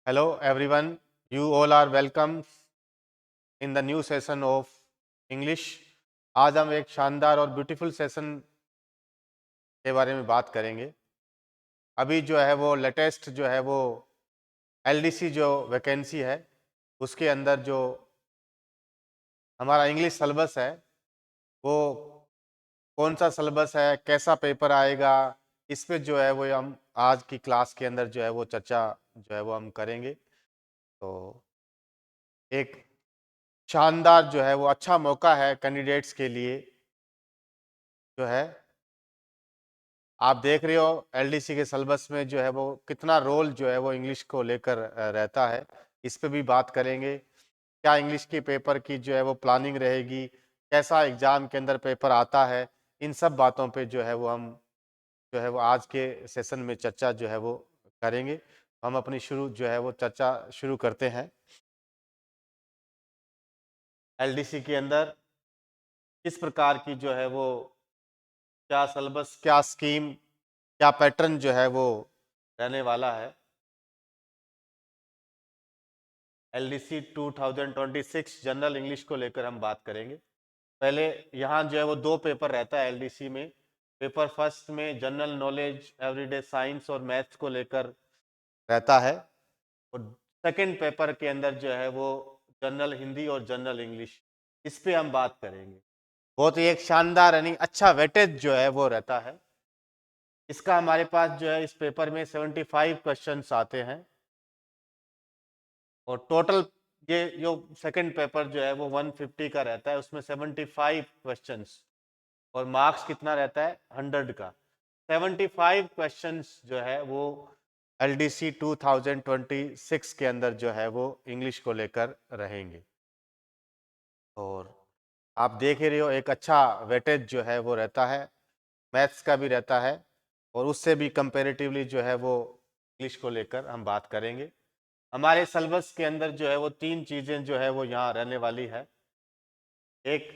Hello everyone, you all are welcome in the new session of English. आज हम एक शानदार और ब्यूटीफुल सेशन के बारे में बात करेंगे। अभी जो है वो लेटेस्ट जो है वो एलडीसी जो वैकेंसी है उसके अंदर जो हमारा इंग्लिश सिलेबस है वो कौन सा सिलेबस है, कैसा पेपर आएगा, इस पे जो है वो हम आज की क्लास के अंदर जो है वो चर्चा जो है वो हम करेंगे। तो एक शानदार जो है वो अच्छा मौका है कैंडिडेट्स के लिए जो है। आप देख रहे हो एलडीसी के सिलेबस में जो है वो कितना रोल जो है वो इंग्लिश को लेकर रहता है। इस पे भी बात करेंगे। क्या इंग्लिश के पेपर की जो है वो प्लानिंग रहेगी, कैसा एग्जाम के अंदर पेपर आता है, इन सब बातों पे जो है वो हम जो है वो आज के सेशन में चर्चा जो है वो करेंगे। हम अपनी शुरू जो है वो चर्चा शुरू करते हैं। एलडीसी के अंदर किस प्रकार की जो है वो क्या सिलेबस, क्या स्कीम, क्या पैटर्न जो है वो रहने वाला है। एलडीसी 2026 जनरल इंग्लिश को लेकर हम बात करेंगे। पहले यहाँ जो है वो दो पेपर रहता है एलडीसी में। पेपर फर्स्ट में जनरल नॉलेज, एवरीडे साइंस और मैथ्स को लेकर रहता है, और सेकंड पेपर के अंदर जो है वो जनरल हिंदी और जनरल इंग्लिश, इस पे हम बात करेंगे। बहुत ही एक शानदार यानी अच्छा वेटेज जो है वो रहता है इसका। हमारे पास जो है इस पेपर में 75 क्वेश्चंस आते हैं, और टोटल ये जो सेकंड पेपर जो है वो 150 का रहता है, उसमें 75 क्वेश्चंस, और मार्क्स कितना रहता है 100 का। 75 क्वेश्चंस जो है वो एलडीसी 2026 के अंदर जो है वो इंग्लिश को लेकर रहेंगे। और आप देख ही रहे हो एक अच्छा वेटेज जो है वो रहता है, मैथ्स का भी रहता है, और उससे भी कंपैरेटिवली जो है वो इंग्लिश को लेकर हम बात करेंगे। हमारे सिलेबस के अंदर जो है वो तीन चीज़ें जो है वो यहाँ रहने वाली है। एक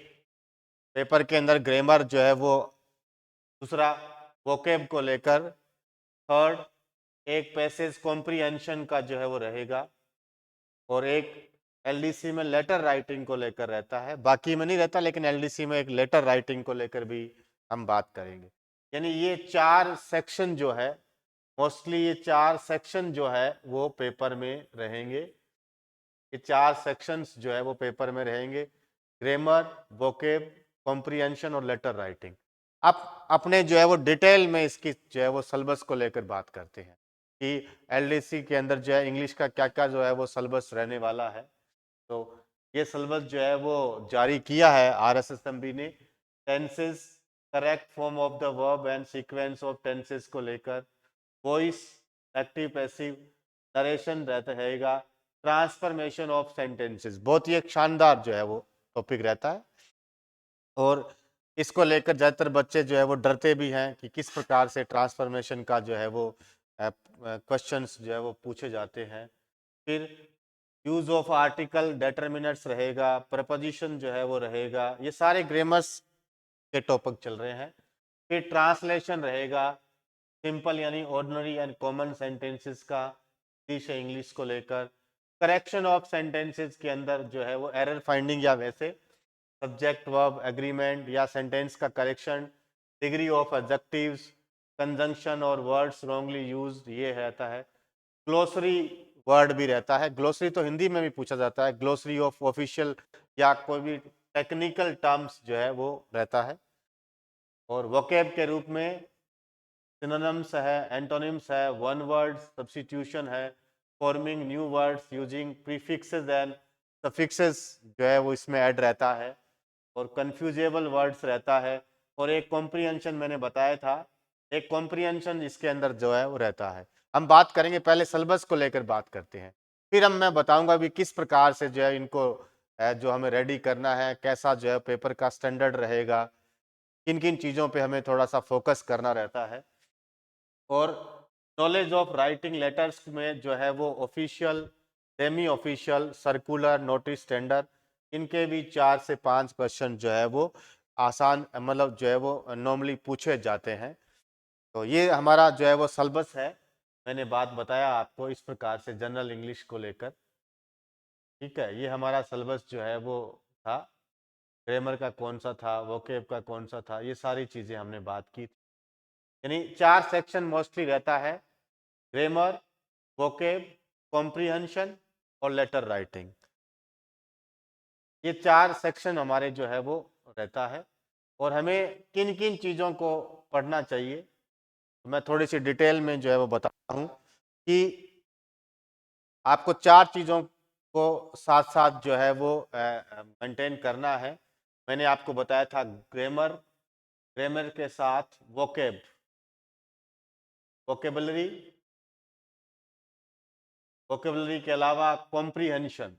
पेपर के अंदर ग्रामर जो है वो, दूसरा वोकेब को लेकर, थर्ड एक पैसेज कॉम्प्रिहेंशन का जो है वो रहेगा, और एक एलडीसी में लेटर राइटिंग को लेकर रहता है। बाकी में नहीं रहता, लेकिन एलडीसी में एक लेटर राइटिंग को लेकर भी हम बात करेंगे। यानी ये चार सेक्शन जो है, मोस्टली ये चार सेक्शन जो है वो पेपर में रहेंगे। ये चार सेक्शंस जो है वो पेपर में रहेंगे: ग्रामर, वोकेब, कॉम्प्रिहेंशन और लेटर राइटिंग। आप अपने जो है वो डिटेल में इसकी जो है वो सिलेबस को लेकर बात करते हैं कि एलडीसी के अंदर जो है इंग्लिश का क्या क्या जो है वो सिलेबस रहने वाला है। तो ये सिलेबस जो है वो जारी किया है आरएसएसएमबी ने। Tenses, correct form of the verb and sequence of tenses को लेकर, वॉइस, एक्टिव पैसिव, नरेशन रहता रहेगा, ट्रांसफॉर्मेशन ऑफ सेंटेंसेस। बहुत ही एक शानदार जो है वो टॉपिक रहता है, और इसको लेकर ज़्यादातर बच्चे जो है वो डरते भी हैं कि किस प्रकार से ट्रांसफॉर्मेशन का जो है वो क्वेश्चंस जो है वो पूछे जाते हैं। फिर यूज ऑफ आर्टिकल, डेटर्मिनर्स रहेगा, प्रपोजिशन जो है वो रहेगा। ये सारे ग्रामर्स के टॉपिक चल रहे हैं। फिर ट्रांसलेशन रहेगा, सिंपल यानी ऑर्डिनरी एंड कॉमन सेंटेंसेस का इंग्लिश है इंग्लिश को लेकर। करेक्शन ऑफ सेंटेंसेस के अंदर जो है वो एरर फाइंडिंग, या वैसे सब्जेक्ट वर्ब एग्रीमेंट या सेंटेंस का correction, degree of adjectives, conjunction और वर्ड्स रॉन्गली यूज्ड, ये रहता है। ग्लोसरी वर्ड भी रहता है। ग्लोसरी तो हिंदी में भी पूछा जाता है, ग्लोसरी ऑफ ऑफिशियल या कोई भी टेक्निकल टर्म्स जो है वो रहता है। और वोकेब के रूप में सिनोनिम्स है, एंटोनिम्स है, वन वर्ड सब्स्टिट्यूशन है, forming new words using prefixes and suffixes जो है वो इसमें ऐड रहता है, और कंफ्यूजेबल वर्ड्स रहता है, और एक कॉम्प्रिहेंशन मैंने बताया था, एक कॉम्प्रिहेंशन इसके अंदर जो है वो रहता है। हम बात करेंगे, पहले सिलेबस को लेकर बात करते हैं, फिर हम मैं बताऊंगा भी किस प्रकार से जो है इनको जो हमें रेडी करना है, कैसा जो है पेपर का स्टैंडर्ड रहेगा, किन किन चीज़ों पे हमें थोड़ा सा फोकस करना रहता है। और नॉलेज ऑफ राइटिंग लेटर्स में जो है वो official, semi official, circular, notice, tender, इनके भी 4 से 5 क्वेश्चन जो है वो आसान मतलब जो है वो नॉर्मली पूछे जाते हैं। तो ये हमारा जो है वो सिलेबस है। मैंने बात बताया आपको इस प्रकार से जनरल इंग्लिश को लेकर। ठीक है, ये हमारा सिलेबस जो है वो था। ग्रामर का कौन सा था, वोकेब का कौन सा था, ये सारी चीज़ें हमने बात की थी। यानी 4 सेक्शन मोस्टली रहता है, ग्रामर, वोकेब, कॉम्प्रिहेंशन और लेटर राइटिंग। ये 4 सेक्शन हमारे जो है वो रहता है। और हमें किन किन चीज़ों को पढ़ना चाहिए, तो मैं थोड़ी सी डिटेल में जो है वो बताता हूँ कि आपको 4 चीज़ों को साथ साथ जो है वो मेंटेन करना है। मैंने आपको बताया था ग्रामर, ग्रामर के साथ वोकेब, वोकेबलरी, वोकेबलरी के अलावा कॉम्प्रिहेंशन,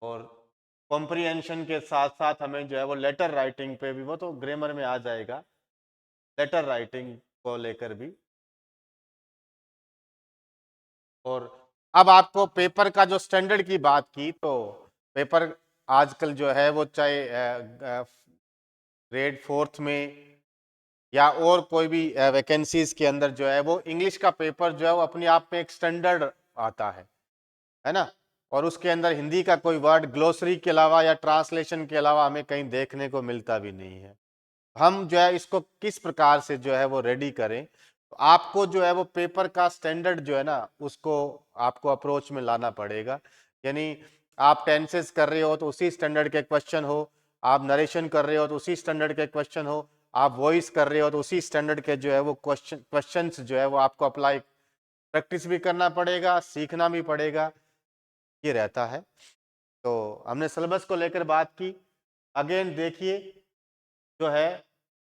और कॉम्प्रिहेंशन के साथ साथ हमें जो है वो लेटर राइटिंग पे भी, वो तो ग्रामर में आ जाएगा, लेटर राइटिंग को लेकर भी। और अब आपको पेपर का जो स्टैंडर्ड की बात की, तो पेपर आजकल जो है वो चाहे ग्रेड 4th में या और कोई भी वैकेंसीज के अंदर जो है वो इंग्लिश का पेपर जो है वो अपने आप में एक स्टैंडर्ड आता है ना। और उसके अंदर हिंदी का कोई वर्ड ग्लोसरी के अलावा या ट्रांसलेशन के अलावा हमें कहीं देखने को मिलता भी नहीं है। हम जो है इसको किस प्रकार से जो है वो रेडी करें, तो आपको जो है वो पेपर का स्टैंडर्ड जो है ना उसको आपको अप्रोच में लाना पड़ेगा। यानी आप टेंसेस कर रहे हो तो उसी स्टैंडर्ड के क्वेश्चन हो, आप नरेशन कर रहे हो तो उसी स्टैंडर्ड के क्वेश्चन हो, आप वॉइस कर रहे हो तो उसी स्टैंडर्ड के जो है वो क्वेश्चंस जो है वो आपको अप्लाई, प्रैक्टिस भी करना पड़ेगा, सीखना भी पड़ेगा, ये रहता है। तो हमने सिलेबस को लेकर बात की। अगेन देखिए जो है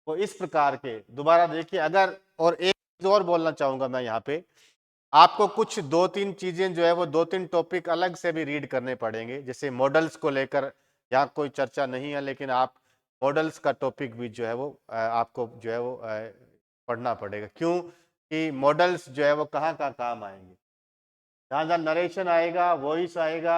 वो इस प्रकार के, दोबारा देखिए अगर, और एक चीज और बोलना चाहूंगा मैं यहाँ पे, आपको कुछ 2-3 चीजें जो है वो 2-3 टॉपिक अलग से भी रीड करने पड़ेंगे। जैसे मॉडल्स को लेकर यहाँ कोई चर्चा नहीं है, लेकिन आप मॉडल्स का टॉपिक भी जो है वो आपको जो है वो पढ़ना पड़ेगा। क्यों कि मॉडल्स जो है वो कहाँ कहाँ काम आएंगे, जहाँ जहाँ नरेशन आएगा, वॉइस आएगा,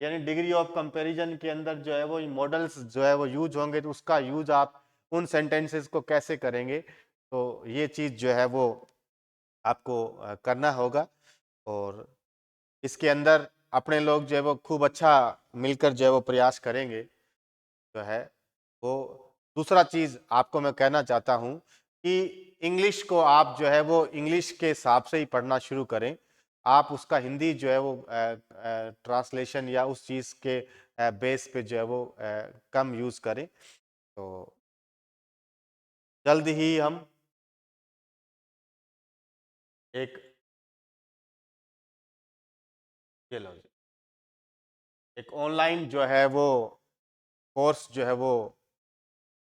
यानी डिग्री ऑफ कंपैरिजन के अंदर जो है वो मॉडल्स जो है वो यूज होंगे, तो उसका यूज आप उन सेंटेंसेस को कैसे करेंगे, तो ये चीज जो है वो आपको करना होगा। और इसके अंदर अपने लोग जो है वो खूब अच्छा मिलकर जो है वो प्रयास करेंगे जो है वो। दूसरा चीज आपको मैं कहना चाहता हूं कि इंग्लिश को आप जो है वो इंग्लिश के हिसाब से ही पढ़ना शुरू करें। आप उसका हिंदी जो है वो ट्रांसलेशन या उस चीज के बेस पे जो है वो कम यूज करें। तो जल्द ही हम एक, ये लो जी, एक ऑनलाइन जो है वो कोर्स जो है वो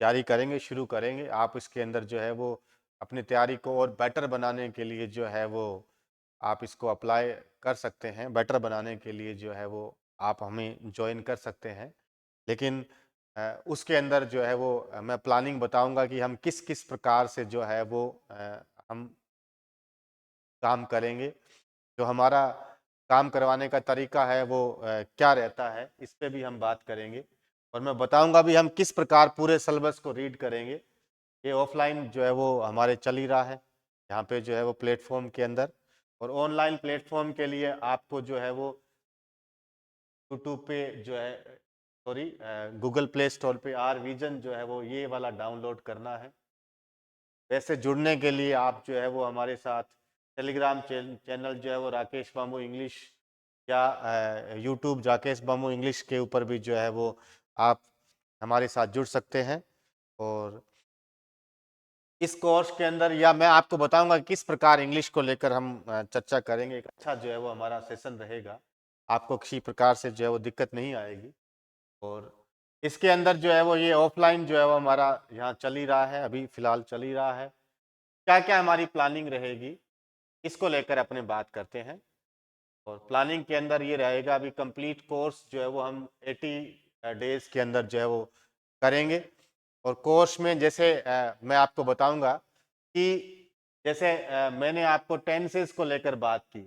तैयारी करेंगे, शुरू करेंगे। आप इसके अंदर जो है वो अपनी तैयारी को और बेटर बनाने के लिए जो है वो आप इसको अप्लाई कर सकते हैं। बेटर बनाने के लिए जो है वो आप हमें ज्वाइन कर सकते हैं। लेकिन उसके अंदर जो है वो मैं प्लानिंग बताऊंगा कि हम किस किस प्रकार से जो है वो हम काम करेंगे। जो हमारा काम करवाने का तरीका है वो क्या रहता है, इस पे भी हम बात करेंगे। और मैं बताऊंगा भी हम किस प्रकार पूरे सिलेबस को रीड करेंगे। ये ऑफलाइन जो है वो हमारे चल ही रहा है यहाँ पे जो है वो प्लेटफॉर्म के अंदर। और ऑनलाइन प्लेटफॉर्म के लिए आपको जो है वो यूट्यूब पे जो है, सॉरी, गूगल प्ले स्टोर पे आर विजन जो है वो ये वाला डाउनलोड करना है। वैसे जुड़ने के लिए आप जो है वो हमारे साथ टेलीग्राम चैनल जो है वो राकेश बामू इंग्लिश, या यूट्यूब राकेश बामू इंग्लिश के ऊपर भी जो है वो आप हमारे साथ जुड़ सकते हैं। और इस कोर्स के अंदर, या मैं आपको बताऊंगा किस प्रकार इंग्लिश को लेकर हम चर्चा करेंगे। एक अच्छा जो है वो हमारा सेशन रहेगा, आपको किसी प्रकार से जो है वो दिक्कत नहीं आएगी। और इसके अंदर जो है वो ये ऑफलाइन जो है वो हमारा यहाँ चल ही रहा है, अभी फिलहाल चल ही रहा है। क्या क्या हमारी प्लानिंग रहेगी, इसको लेकर अपने बात करते हैं। और प्लानिंग के अंदर ये रहेगा, अभी कंप्लीट कोर्स जो है वो हम 80 डेज के अंदर जो है वो करेंगे। और कोर्स में जैसे मैं आपको बताऊंगा कि जैसे मैंने आपको टेंसेस को लेकर बात की,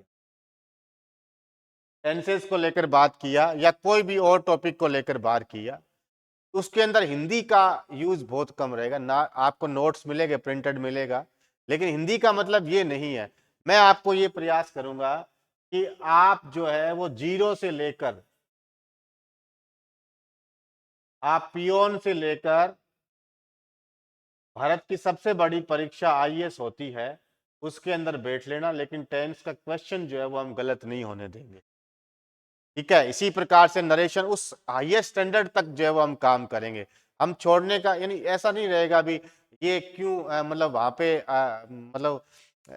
टेंसेस को लेकर बात किया, या कोई भी और टॉपिक को लेकर बात किया, उसके अंदर हिंदी का यूज बहुत कम रहेगा ना। आपको नोट्स मिलेंगे, प्रिंटेड मिलेगा, लेकिन हिंदी का मतलब ये नहीं है। मैं आपको ये प्रयास करूंगा कि आप जो है वो जीरो से लेकर, आप पियोन से लेकर भारत की सबसे बड़ी परीक्षा आईएएस होती है उसके अंदर बैठ लेना, लेकिन टेंस का क्वेश्चन जो है वो हम गलत नहीं होने देंगे। ठीक है, इसी प्रकार से नरेशन उस हाईएस्ट स्टैंडर्ड तक जो है वो हम काम करेंगे। हम छोड़ने का यानी ऐसा नहीं रहेगा भी ये क्यों मतलब वहां पे मतलब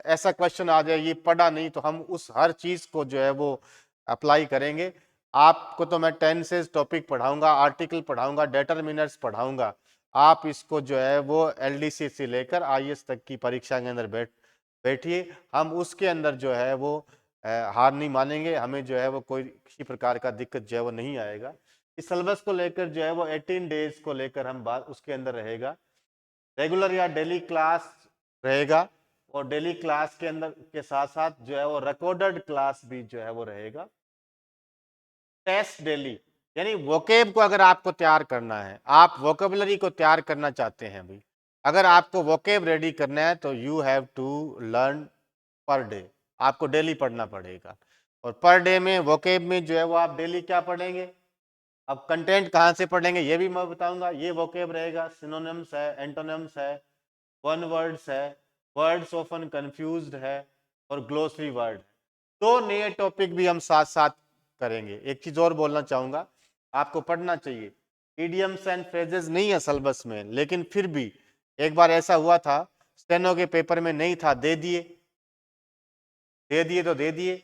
ऐसा क्वेश्चन आ जाए ये पढ़ा नहीं, तो हम उस हर चीज को जो है वो अप्लाई करेंगे। आपको तो मैं टेंसेस टॉपिक पढ़ाऊंगा, आर्टिकल पढ़ाऊंगा, डेटरमिनर्स पढ़ाऊंगा। आप इसको जो है वो एलडीसी से लेकर आईएएस तक की परीक्षा के अंदर बैठिए। हम उसके अंदर जो है वो हार नहीं मानेंगे, हमें जो है वो कोई किसी प्रकार का दिक्कत जो है वो नहीं आएगा। इस सिलेबस को लेकर जो है वो 18 डेज को लेकर हम बात उसके अंदर रहेगा, रेगुलर या डेली क्लास रहेगा, और डेली क्लास के अंदर के साथ साथ जो है वो रिकॉर्डेड क्लास भी जो है वो रहेगा। टेस्ट डेली, यानी वोकेब को अगर आपको तैयार करना है, आप वोकेबलरी को तैयार करना चाहते हैं भाई, अगर आपको वोकेब रेडी करना है तो you have to learn per day, आपको डेली पढ़ना पड़ेगा। और पर डे में वोकेब में जो है वो आप डेली क्या पढ़ेंगे, अब कंटेंट कहाँ से पढ़ेंगे ये भी मैं बताऊंगा। ये वोकेब रहेगा, सिनोनिम्स है, एंटोनिम्स है, वन वर्ड्स है, वर्ड्स ऑफन कंफ्यूज्ड है, और ग्लोसरी वर्ड। दो नए टॉपिक भी हम साथ साथ करेंगे। एक चीज और बोलना चाहूंगा, आपको पढ़ना चाहिए, इडियम्स एंड फ्रेजेस नहीं है सिलेबस में, लेकिन फिर भी एक बार ऐसा हुआ था स्टेनो के पेपर में नहीं था, दे दिए तो दे दिए।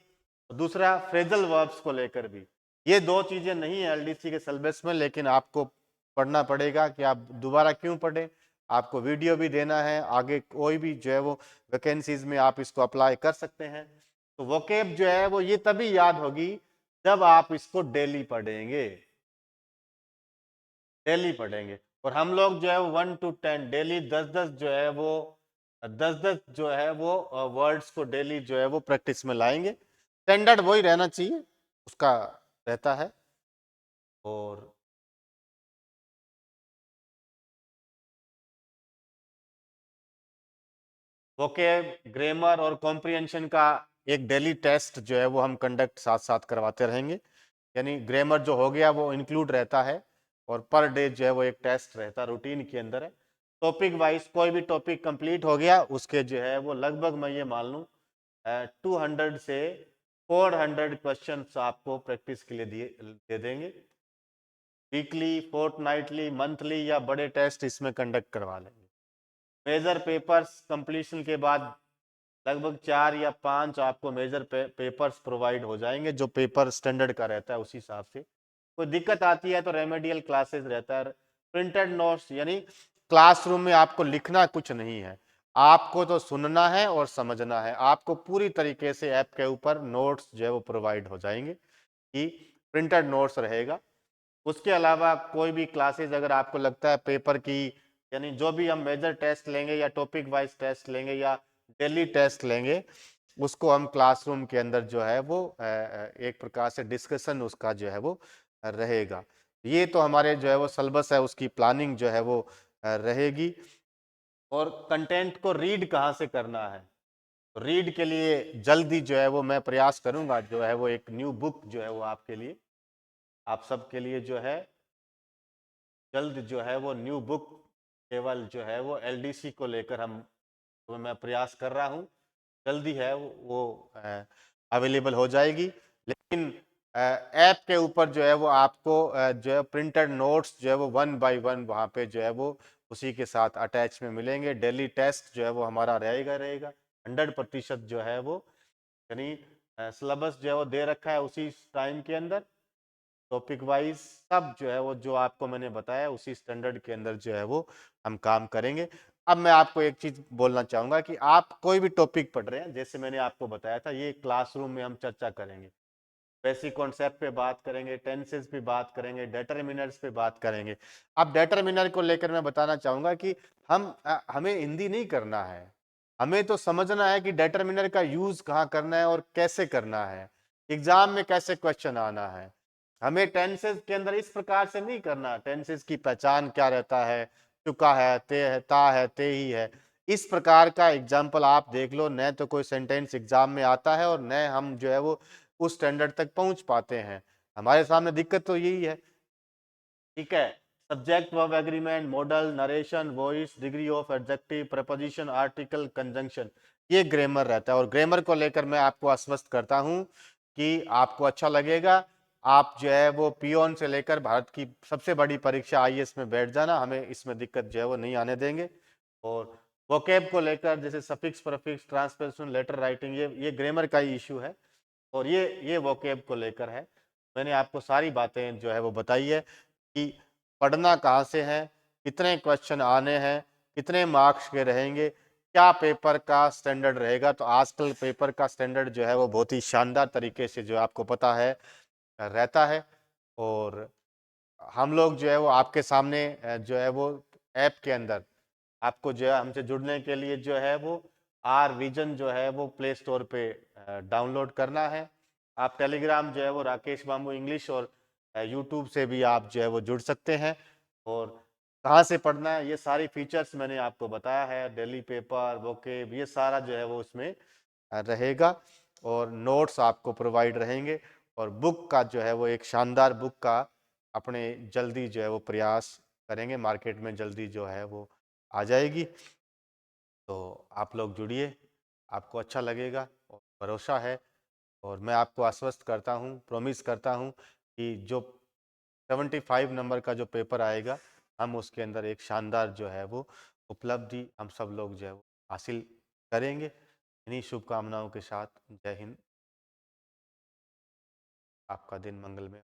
दूसरा फ्रेजल वर्ब्स को लेकर भी, ये दो चीजें नहीं है एलडीसी के सिलेबस में, लेकिन आपको पढ़ना पड़ेगा कि आप दोबारा क्यों पढ़ें। आपको वीडियो भी देना है, आगे कोई भी जो है वो वैकेंसीज में आप इसको अप्लाई कर सकते हैं। तो वोकेब जो है वो ये तभी याद होगी जब आप इसको डेली पढ़ेंगे, डेली पढ़ेंगे। और हम लोग जो है वो 1 to 10 डेली 10-10 जो है वो 10-10 जो है वो वर्ड्स को डेली जो है वो प्रैक्टिस में लाएंगे। स्टैंडर्ड वही रहना चाहिए, उसका रहता है। और वोकेब, ग्रामर और कॉम्प्रिहेंशन का एक डेली टेस्ट जो है वो हम कंडक्ट साथ साथ करवाते रहेंगे। यानी ग्रामर जो हो गया वो इंक्लूड रहता है, और पर डे जो है वो एक टेस्ट रहता है, रूटीन के अंदर है। टॉपिक वाइज कोई भी टॉपिक कंप्लीट हो गया उसके जो है वो लगभग मैं ये मान लूँ 200 से 400 क्वेश्चन आपको प्रैक्टिस के लिए दे देंगे। वीकली, फोर्टनाइटली, मंथली या बड़े टेस्ट इसमें कंडक्ट करवा लेंगे। मेजर पेपर्स कंप्लीशन के बाद लगभग 4 या 5 आपको मेजर पेपर्स प्रोवाइड हो जाएंगे, जो पेपर स्टैंडर्ड का रहता है उसी हिसाब से। कोई दिक्कत आती है तो रेमेडियल क्लासेस रहता है। प्रिंटेड नोट्स, यानी क्लासरूम में आपको लिखना कुछ नहीं है, आपको तो सुनना है और समझना है। आपको पूरी तरीके से ऐप के ऊपर नोट्स जो है वो प्रोवाइड हो जाएंगे, कि प्रिंटेड नोट्स रहेगा। उसके अलावा कोई भी क्लासेस अगर आपको लगता है पेपर की, यानी जो भी हम मेजर टेस्ट लेंगे या टॉपिक वाइज टेस्ट लेंगे या डेली टेस्ट लेंगे, उसको हम क्लासरूम के अंदर जो है वो एक प्रकार से डिस्कशन उसका जो है वो रहेगा। ये तो हमारे जो है वो सिलेबस है उसकी प्लानिंग जो है वो रहेगी। और कंटेंट को रीड कहाँ से करना है, रीड के लिए जल्दी जो है वो मैं प्रयास करूंगा, जो है वो एक न्यू बुक जो है वो आपके लिए, आप सबके लिए जो है जल्द जो है वो न्यू बुक केवल जो है वो एलडीसी को लेकर हम तो मैं प्रयास कर रहा हूँ, जल्दी है वो अवेलेबल हो जाएगी। लेकिन ऐप के ऊपर जो है वो आपको जो है प्रिंटेड नोट्स जो है वो 1 by 1 वहाँ पे जो है वो उसी के साथ अटैच में मिलेंगे। डेली टेस्ट जो है वो हमारा रहेगा 100% जो है वो, यानी सिलेबस जो है वो दे रखा है उसी टाइम के अंदर, टॉपिक वाइज सब जो है वो जो आपको मैंने बताया उसी स्टैंडर्ड के अंदर जो है वो हम काम करेंगे। अब मैं आपको एक चीज बोलना चाहूंगा कि आप कोई भी टॉपिक पढ़ रहे हैं, जैसे मैंने आपको बताया था ये क्लासरूम में हम चर्चा करेंगे, बेसिक कॉन्सेप्ट पे बात करेंगे, टेंसेस पे बात करेंगे, डेटरमिनर्स पे बात करेंगे। अब डेटरमिनर को लेकर मैं बताना चाहूंगा कि हमें हिंदी नहीं करना है, हमें तो समझना है कि डेटरमिनर का यूज कहाँ करना है और कैसे करना है, एग्जाम में कैसे क्वेश्चन आना है। हमें टेंसेस के अंदर इस प्रकार से नहीं करना, टेंसेस की पहचान क्या रहता है, चुका है, ते है, ता है, ते ही है, इस प्रकार का एग्जाम्पल आप देख लो, न तो कोई सेंटेंस एग्जाम में आता है और न हम जो है वो उस स्टैंडर्ड तक पहुंच पाते हैं। हमारे सामने दिक्कत तो यही है। ठीक है, subject verb agreement, model, narration, voice, degree of adjective, preposition, article, conjunction, ये ग्रामर रहता है। और ग्रामर को लेकर मैं आपको आश्वस्त करता हूं कि आपको अच्छा लगेगा। आप जो है वो पियोन से लेकर भारत की सबसे बड़ी परीक्षा आईएएस में बैठ जाना, हमें इसमें दिक्कत जो है वो नहीं आने देंगे। और वोकेब को लेकर जैसे suffix, prefix, transposition, letter writing, ये ग्रामर का ही इशू है। और ये वोकेब को लेकर है। मैंने आपको सारी बातें जो है वो बताई है कि पढ़ना कहाँ से है, कितने क्वेश्चन आने हैं, कितने मार्क्स के रहेंगे, क्या पेपर का स्टैंडर्ड रहेगा। तो आजकल पेपर का स्टैंडर्ड जो है वो बहुत ही शानदार तरीके से जो आपको पता है रहता है। और हम लोग जो है वो आपके सामने जो है वो ऐप के अंदर आपको जो है हमसे जुड़ने के लिए जो है वो आर विजन जो है वो प्ले स्टोर पे डाउनलोड करना है। आप टेलीग्राम जो है वो राकेश बाबू इंग्लिश और यूट्यूब से भी आप जो है वो जुड़ सकते हैं। और कहाँ से पढ़ना है, ये सारी फीचर्स मैंने आपको बताया है। डेली पेपर, वोकेब, ये सारा जो है वो उसमें रहेगा। और नोट्स आपको प्रोवाइड रहेंगे। और बुक का जो है वो एक शानदार बुक का अपने जल्दी जो है वो प्रयास करेंगे, मार्केट में जल्दी जो है वो आ जाएगी। तो आप लोग जुड़िए, आपको अच्छा लगेगा और भरोसा है। और मैं आपको आश्वस्त करता हूँ, प्रॉमिस करता हूँ कि जो 75 नंबर का जो पेपर आएगा, हम उसके अंदर एक शानदार जो है वो उपलब्धि हम सब लोग जो है वो हासिल करेंगे। इन्हीं शुभकामनाओं के साथ जय हिंद, आपका दिन मंगलमय।